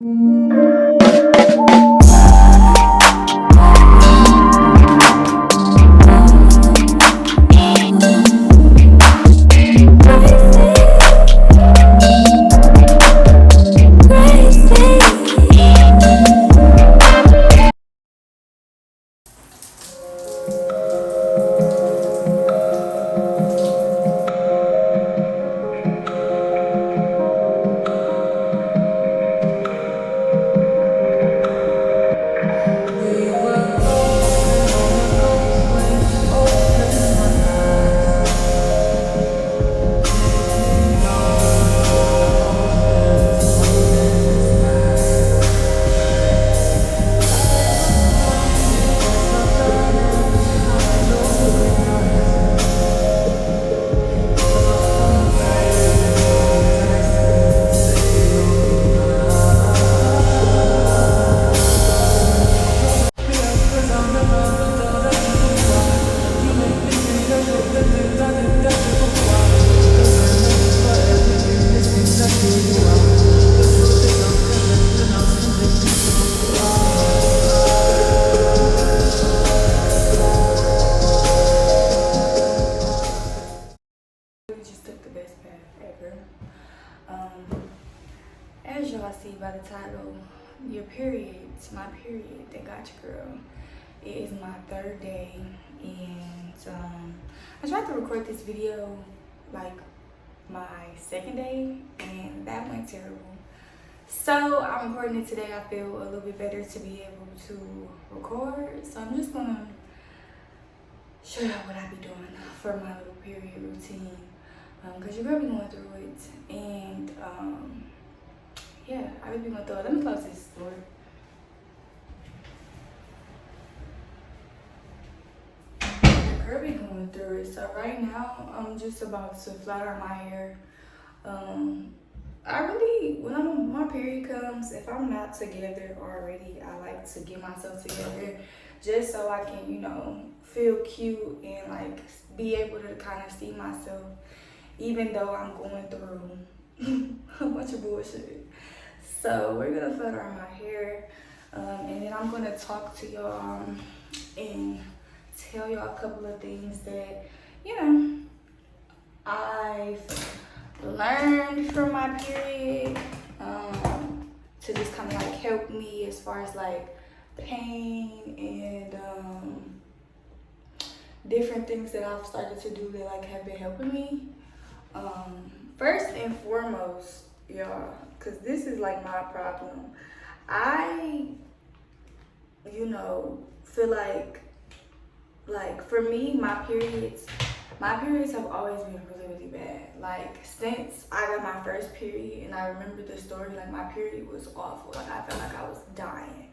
We just took the best path ever. As y'all see by the title, your period, my period, that got you, girl. It is my third day, and I tried to record this video like my second day, and that went terrible. So I'm recording it today. I feel a little bit better to be able to record. So I'm just gonna show y'all what I be doing for my little period routine. Cause you're gonna be going through it, and yeah, I will be going through it. Let me close this door. Kirby going through it. So right now, I'm just about to flat iron my hair. I really, when my period comes, if I'm not together already, I like to get myself together just so I can, you know, feel cute and like be able to kind of see myself, even though I'm going through a bunch of bullshit. So we're gonna flat iron my hair, and then I'm gonna talk to y'all and tell y'all a couple of things that, you know, I've learned from my period, to just kind of like help me as far as like pain and different things that I've started to do that like have been helping me. First and foremost, y'all, because this is like my problem. I, you know, feel like for me, my periods have always been really, really bad. Like since I got my first period, and I remember the story, like my period was awful. Like I felt like I was dying.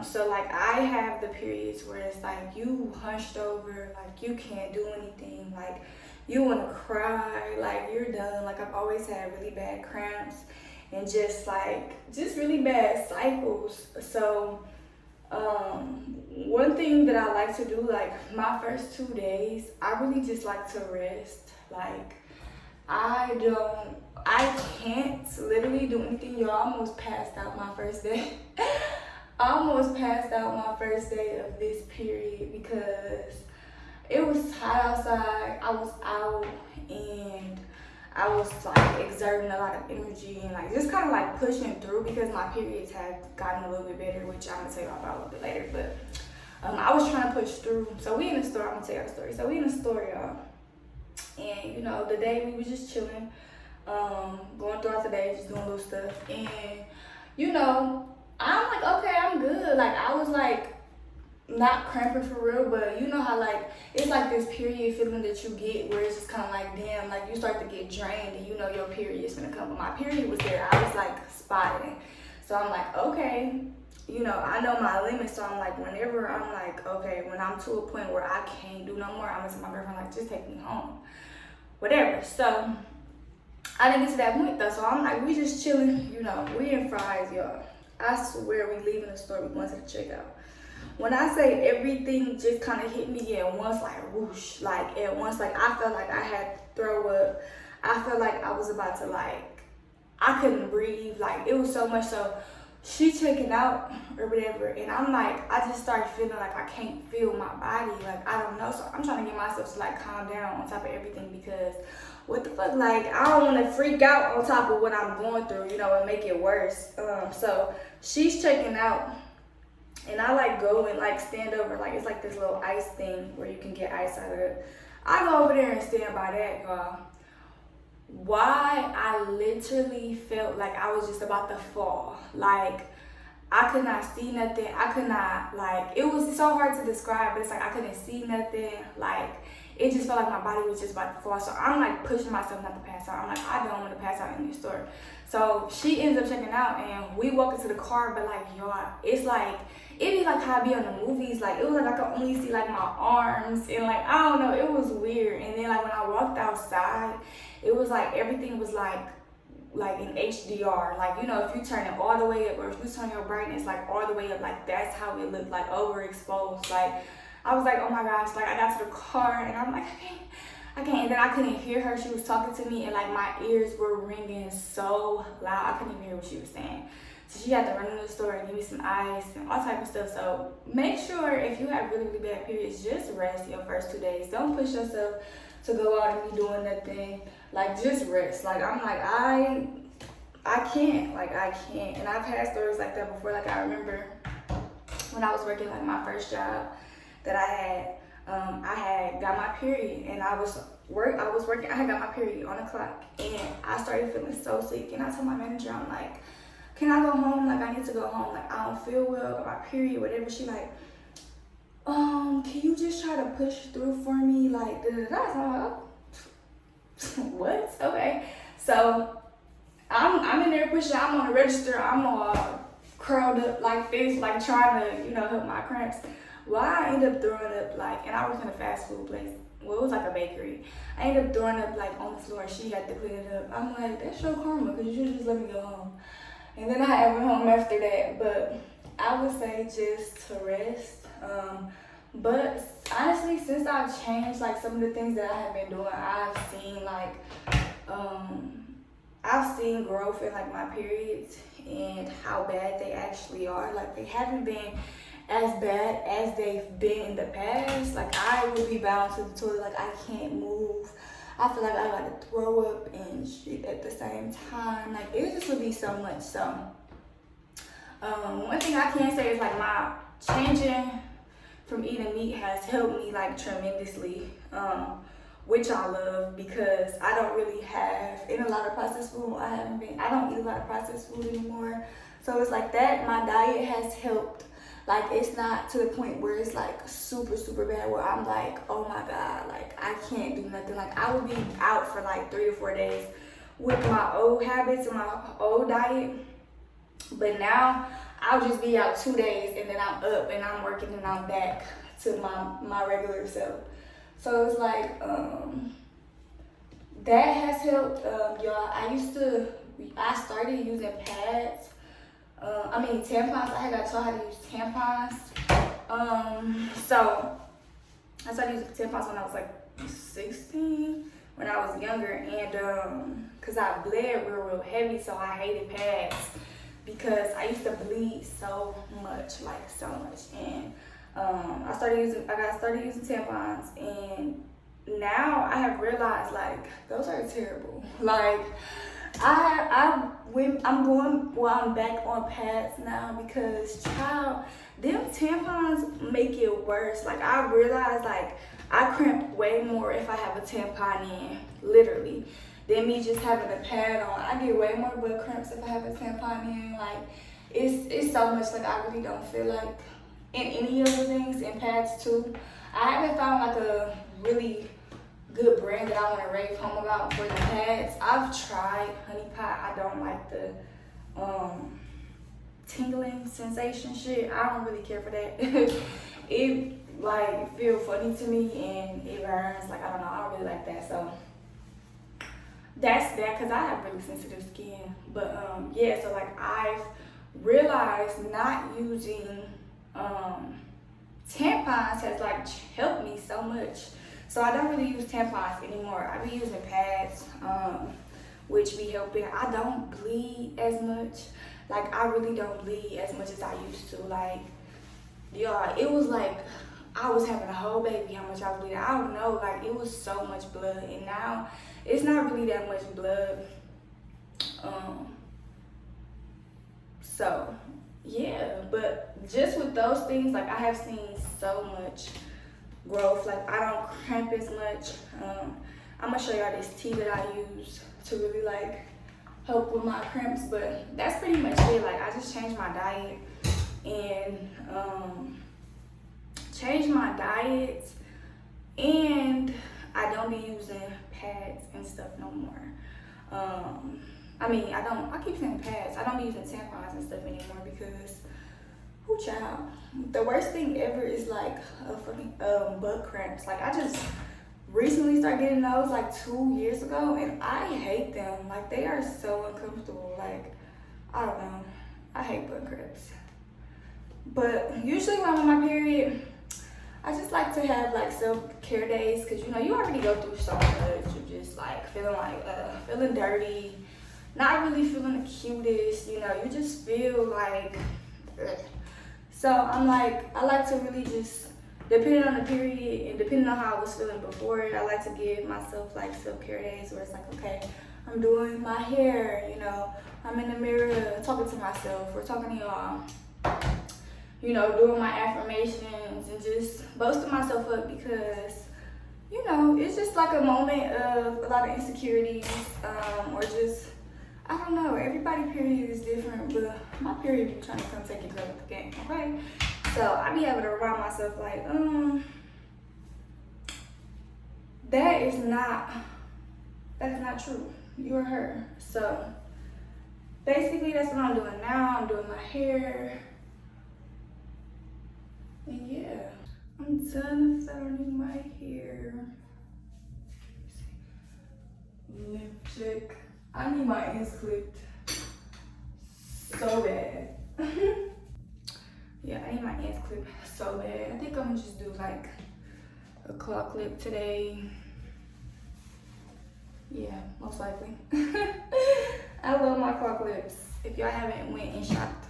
So like I have the periods where it's like you hunched over, like you can't do anything, like you want to cry, like you're done. Like I've always had really bad cramps and just really bad cycles. So one thing that I like to do, like my first 2 days, I really just like to rest. Like I can't literally do anything. Y'all, I almost passed out my first day. I almost passed out my first day of this period because it was hot outside. I was out and I was like exerting a lot of energy and like just kind of like pushing through because my periods had gotten a little bit better, which I'm gonna tell y'all about a little bit later. But I was trying to push through. So we in the store. I'm gonna tell y'all the story. So we in the store, y'all, and you know the day we was just chilling, going throughout the day, just doing little stuff, and you know I'm like, okay, I'm good. Like I was like not cramping for real, but you know how like it's like this period feeling that you get where it's just kind of like, damn, like you start to get drained and you know your period is gonna come. But my period was there. I was like spotting, so I'm like, okay, you know, I know my limits. So I'm like, whenever I'm like, okay, when I'm to a point where I can't do no more, I'm gonna tell my girlfriend like, just take me home, whatever. So I didn't get to that point though. So I'm like, we just chilling, you know, we in Fries, y'all. I swear we leaving the store, we going to the checkout. When I say everything just kind of hit me at once, like whoosh, like at once, like I felt like I had to throw up. I felt like I was about to like I couldn't breathe. Like, it was so much. So she checking out or whatever, and I'm like, I just started feeling like I can't feel my body. Like, I don't know. So I'm trying to get myself to like calm down on top of everything, because what the fuck, like, I don't want to freak out on top of what I'm going through, you know, and make it worse. So she's checking out, and I like go and like stand over, like it's like this little ice thing where you can get ice out of it. I go over there and stand by that, y'all. Why? I literally felt like I was just about to fall. Like, I could not see nothing. I could not, like, it was so hard to describe, but it's like I couldn't see nothing. Like, it just felt like my body was just about to fall. So I'm like pushing myself not to pass out. I'm like, I don't want to pass out in this store. So she ends up checking out, and we walk into the car, but like, y'all, it's like, it be like how I be on the movies. Like, it was like I could only see like my arms, and like, I don't know, it was weird. And then like when I walked outside, it was like everything was like in HDR. Like, you know, if you turn it all the way up, or if you turn your brightness like all the way up, like that's how it looked, like overexposed. Like, I was like, oh my gosh, like I got to the car and I'm like, I can't. And then I couldn't hear her. She was talking to me and like my ears were ringing so loud. I couldn't even hear what she was saying. So she had to run in the store and give me some ice and all type of stuff. So make sure if you have really, really bad periods, just rest your first 2 days. Don't push yourself to go out and be doing nothing. Like, just rest. Like, I'm like, I can't. Like, I can't. And I've had stories like that before. Like, I remember when I was working like my first job that I had got my period, and I was working. I had got my period on the clock, and I started feeling so sick. And I told my manager, I'm like, can I go home? Like, I need to go home. Like, I don't feel well, got my period, whatever. She like, can you just try to push through for me? Like, da da da. So I'm like, oh, what? Okay. So I'm in there pushing. I'm on the register. I'm all curled up like this, like trying to, you know, help my cramps. Well, I ended up throwing up, like, and I worked in a fast food place. Well, it was like a bakery. I ended up throwing up like on the floor. She had to clean it up. I'm like, that's your karma, because you should just let me go home. And then I went home after that. But I would say just to rest. But honestly, since I've changed like some of the things that I have been doing, I've seen growth in like my periods and how bad they actually are. Like, they haven't been as bad as they've been in the past. Like, I would be bound to the toilet. Like, I can't move. I feel like I gotta throw up and shit at the same time. Like, it just would be so much. So one thing I can say is like my changing from eating meat has helped me like tremendously, which I love, because I don't really have in a lot of processed food. I don't eat a lot of processed food anymore. So it's like that. My diet has helped. Like, it's not to the point where it's like super, super bad where I'm like, oh my God, like I can't do nothing. Like, I would be out for like 3 or 4 days with my old habits and my old diet. But now I'll just be out 2 days and then I'm up and I'm working and I'm back to my regular self. So it's like, that has helped, y'all. I started using pads. Tampons. I had got taught how to use tampons. So I started using tampons when I was like 16, when I was younger, and cause I bled real heavy, so I hated pads because I used to bleed so much, and I started using tampons, and now I have realized like those are terrible. Like, I'm back on pads now because, child, them tampons make it worse. Like, I realize, like, I cramp way more if I have a tampon in, literally, than me just having a pad on. I get way more butt cramps if I have a tampon in. Like, it's so much, like, I really don't feel like in any of the things, in pads too. I haven't found like a really good brand that I want to rave home about for the pads. I've tried Honey Pot. I don't like the tingling sensation shit. I don't really care for that. It like feel funny to me and it burns. Like, I don't know. I don't really like that. So that's that, because I have really sensitive skin. But yeah. So like, I've realized not using tampons has like helped me so much. So I don't really use tampons anymore. I be using pads, which be helping. I don't bleed as much. Like, I really don't bleed as much as I used to. Like, y'all, it was like I was having a whole baby how much I was bleeding. I don't know, like, it was so much blood, and now it's not really that much blood. So yeah, but just with those things, like, I have seen so much growth. Like, I don't cramp as much. I'm gonna show y'all this tea that I use to really like help with my cramps, but that's pretty much it. Like, I just changed my diet and I don't be using pads and stuff no more. I keep saying pads. I don't be using tampons and stuff anymore because, whoo child, the worst thing ever is like a fucking butt cramps. Like, I just recently started getting those like 2 years ago, and I hate them. Like, they are so uncomfortable. Like, I don't know. I hate butt cramps. But usually when I'm on my period, I just like to have like self-care days, because you know, you already go through so much. You're just like feeling dirty, not really feeling the cutest, you know, you just feel like ugh. So I'm like, I like to really just, depending on the period and depending on how I was feeling before it, I like to give myself like self-care days where it's like, okay, I'm doing my hair, you know, I'm in the mirror talking to myself or talking to y'all, you know, doing my affirmations and just boasting myself up, because, you know, it's just like a moment of a lot of insecurities, or just, I don't know, everybody's period is different, but my period be trying to come take your girl at the game, okay? So I be able to remind myself like, that is not true. You're her. So basically that's what I'm doing now. I'm doing my hair. And yeah, I'm done starting my hair. Lip check. I need my ends clipped so bad. Yeah, I need my ends clipped so bad. I think I'm gonna just do like a claw clip today. Yeah, most likely. I love my claw clips. If y'all haven't went and shopped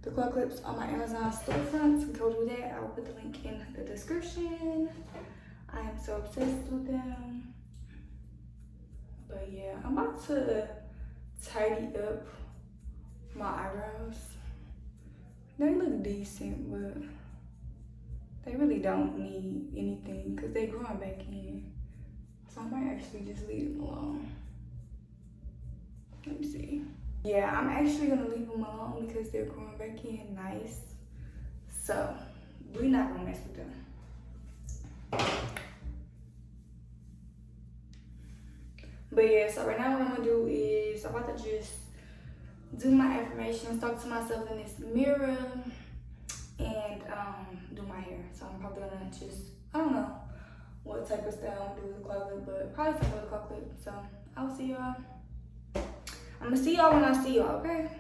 the claw clips on my Amazon storefronts, go do that. I will put the link in the description. I am so obsessed with them. But yeah, I'm about to tidy up my eyebrows. They look decent, but they really don't need anything because they're growing back in. So I might actually just leave them alone. Let me see. Yeah, I'm actually gonna leave them alone because they're growing back in nice. So we're not gonna mess with them. But yeah, so right now what I'm gonna do is I'm about to just do my affirmations, talk to myself in this mirror, and do my hair. So I'm probably gonna just, I don't know what type of style I'm gonna do with the claw clip, but probably something with the claw clip. So I'll see y'all. I'm gonna see y'all when I see y'all, okay?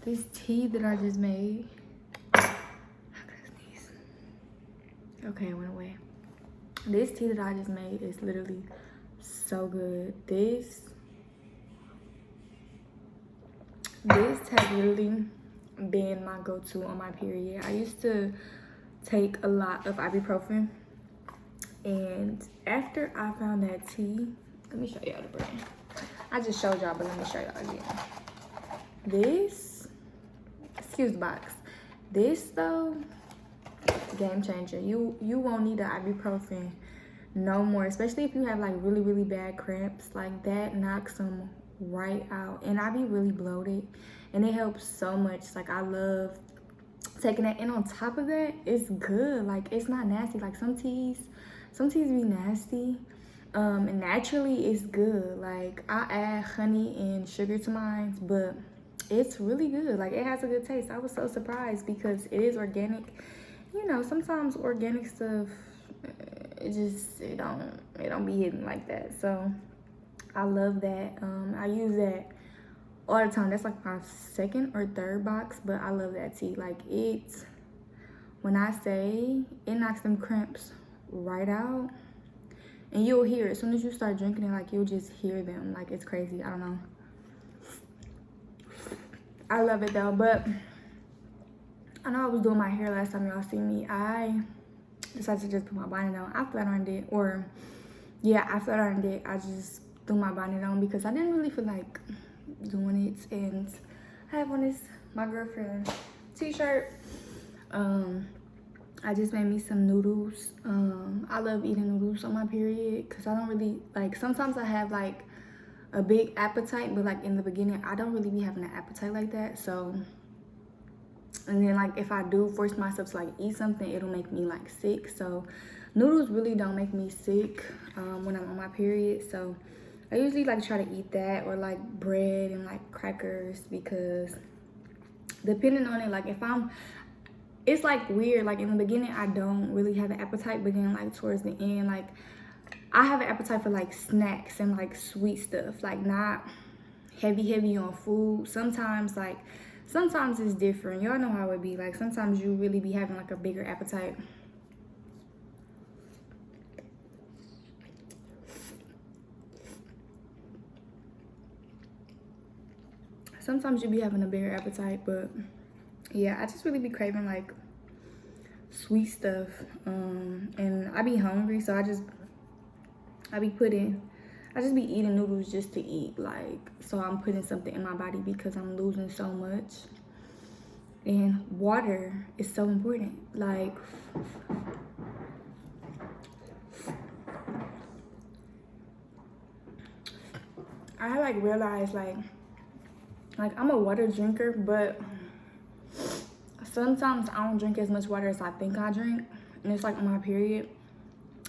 This tea that I just made. Okay, it went away. This tea that I just made is literally so good. This has literally been my go-to on my period. I used to take a lot of ibuprofen, and after I found that tea, let me show y'all the brand. I just showed y'all, but let me show y'all again. This, excuse the box. This though, game changer. You won't need an ibuprofen no more, especially if you have like really bad cramps. Like, that knocks them right out. And I be really bloated, and it helps so much. Like, I love taking that, and on top of that, it's good. Like, it's not nasty. Like, some teas be nasty. And naturally it's good. Like, I add honey and sugar to mine, but it's really good. Like, it has a good taste. I was so surprised because it is organic. You know, sometimes organic stuff, it don't be hidden like that. So I love that. I use that all the time. That's like my second or third box, but I love that tea. Like, it's, when I say it knocks them cramps right out, and you'll hear it as soon as you start drinking it. Like, you'll just hear them. Like, it's crazy. I don't know. I love it though. But I know I was doing my hair last time y'all see me. I decided to just put my bonnet on. I flat ironed it, or yeah, I flat ironed it. I just threw my bonnet on because I didn't really feel like doing it. And I have on this my girlfriend t-shirt. I just made me some noodles. I love eating noodles on my period because I don't really, like, sometimes I have like a big appetite, but like in the beginning I don't really be having an appetite like that. So, and then like if I do force myself to like eat something, it'll make me like sick. So noodles really don't make me sick when I'm on my period. So I usually like try to eat that, or like bread and like crackers, because depending on it, like if I'm, it's like weird. Like in the beginning I don't really have an appetite, but then like towards the end, like I have an appetite for like snacks and like sweet stuff, like not heavy on food. Sometimes it's different. Y'all know how it be. Like sometimes you really be having like a bigger appetite. Sometimes you be having a bigger appetite, but yeah, I just really be craving like sweet stuff. And I be hungry, so I just be eating noodles just to eat. Like, so I'm putting something in my body because I'm losing so much. And water is so important. Like, I like realized like I'm a water drinker, but sometimes I don't drink as much water as I think I drink. And it's like on my period,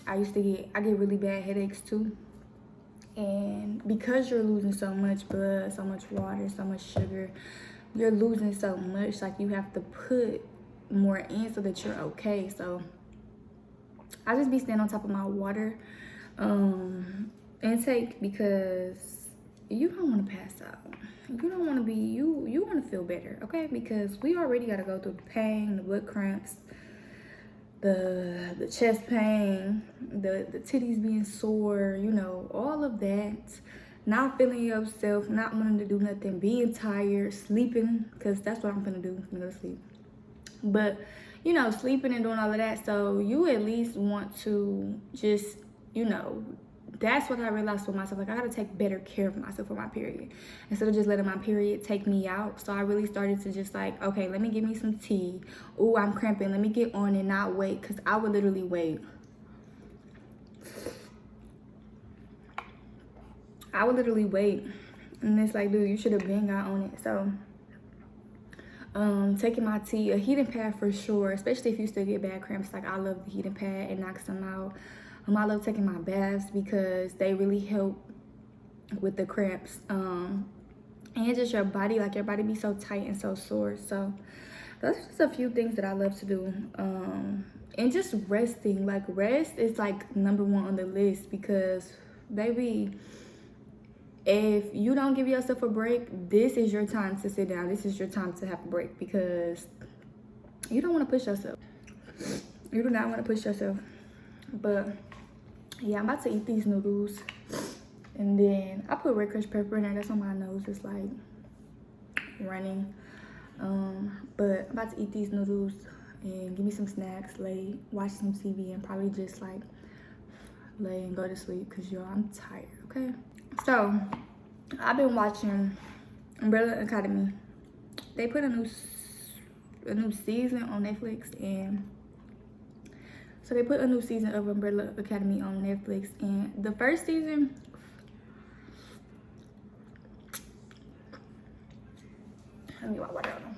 I get really bad headaches too. And because you're losing so much blood, so much water, so much sugar, you're losing so much. Like, you have to put more in so that you're okay. So I just be staying on top of my water intake, because you don't want to pass out. You don't want to be, you want to feel better, okay? Because we already got to go through the pain, the butt cramps, the chest pain, the titties being sore, you know, all of that. Not feeling yourself, not wanting to do nothing, being tired, sleeping, because that's what I'm gonna do. I'm gonna go to sleep. But, you know, sleeping and doing all of that. So you at least want to just, you know, that's what I realized for myself. Like, I gotta take better care of myself for my period, instead of just letting my period take me out. So I really started to just like, okay, let me give me some tea. Ooh, I'm cramping. Let me get on and not wait, because I would literally wait. And it's like, dude, you should have been got on it. So taking my tea, a heating pad for sure, especially if you still get bad cramps. Like, I love the heating pad. It knocks them out. I love taking my baths because they really help with the cramps. And just your body, like, your body be so tight and so sore. So those are just a few things that I love to do. And just resting. Like, rest is like number one on the list, because baby, if you don't give yourself a break, this is your time to sit down. This is your time to have a break, because you don't want to push yourself. You do not want to push yourself. But yeah, I'm about to eat these noodles, and then I put red crushed pepper in there. That's on my nose. It's like running. But I'm about to eat these noodles and give me some snacks, watch some TV, and probably just like lay and go to sleep, because y'all, I'm tired. Okay, so I've been watching Umbrella Academy. They put a new season on Netflix, and so they put a new season of Umbrella Academy on Netflix. And the first season, Let me water on them.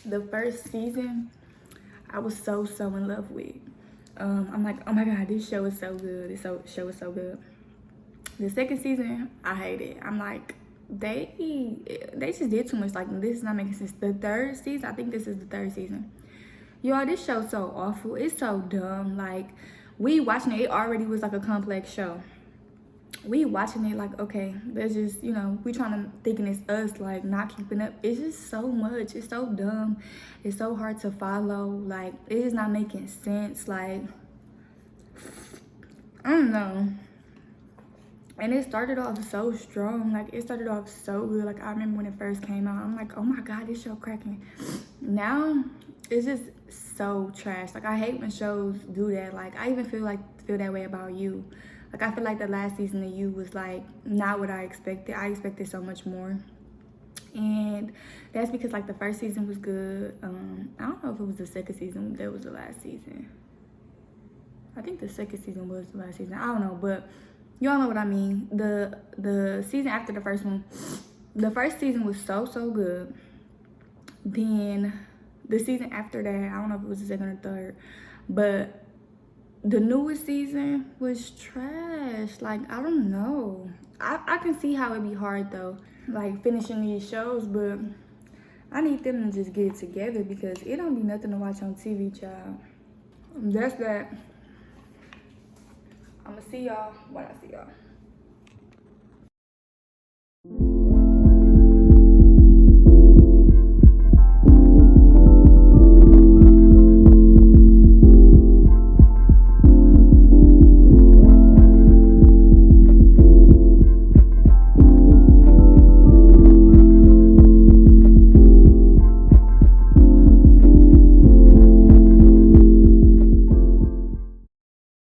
The first season, I was so in love with. I'm like, oh my god, this show is so good. Show is so good. The second season, I hate it. I'm like, they just did too much. Like, this is not making sense. The third season, I think this is the third season. Y'all, this show's so awful. It's so dumb. Like, we watching it already was like a complex show. We watching it like, okay, there's just, you know, we trying to thinking it's us, like, not keeping up. It's just so much. It's so dumb. It's so hard to follow. Like, it's just not making sense. Like, I don't know. And it started off so strong. Like, it started off so good. Like, I remember when it first came out, I'm like, oh my god, this show cracking. Now it's just so trash. Like, I hate when shows do that. Like, I even feel that way about You. Like, I feel like the last season of You was like not what I expected. I expected so much more. And that's because like the first season was good. I don't know if it was the second season that was the last season. I think the second season was the last season. I don't know, but y'all know what I mean. The season after the first one, the first season was so good. Then the season after that, I don't know if it was the second or third, but the newest season was trash. Like, I don't know. I can see how it'd be hard though, like finishing these shows, but I need them to just get it together because it don't be nothing to watch on TV, child. That's that. I'ma see y'all when I see y'all.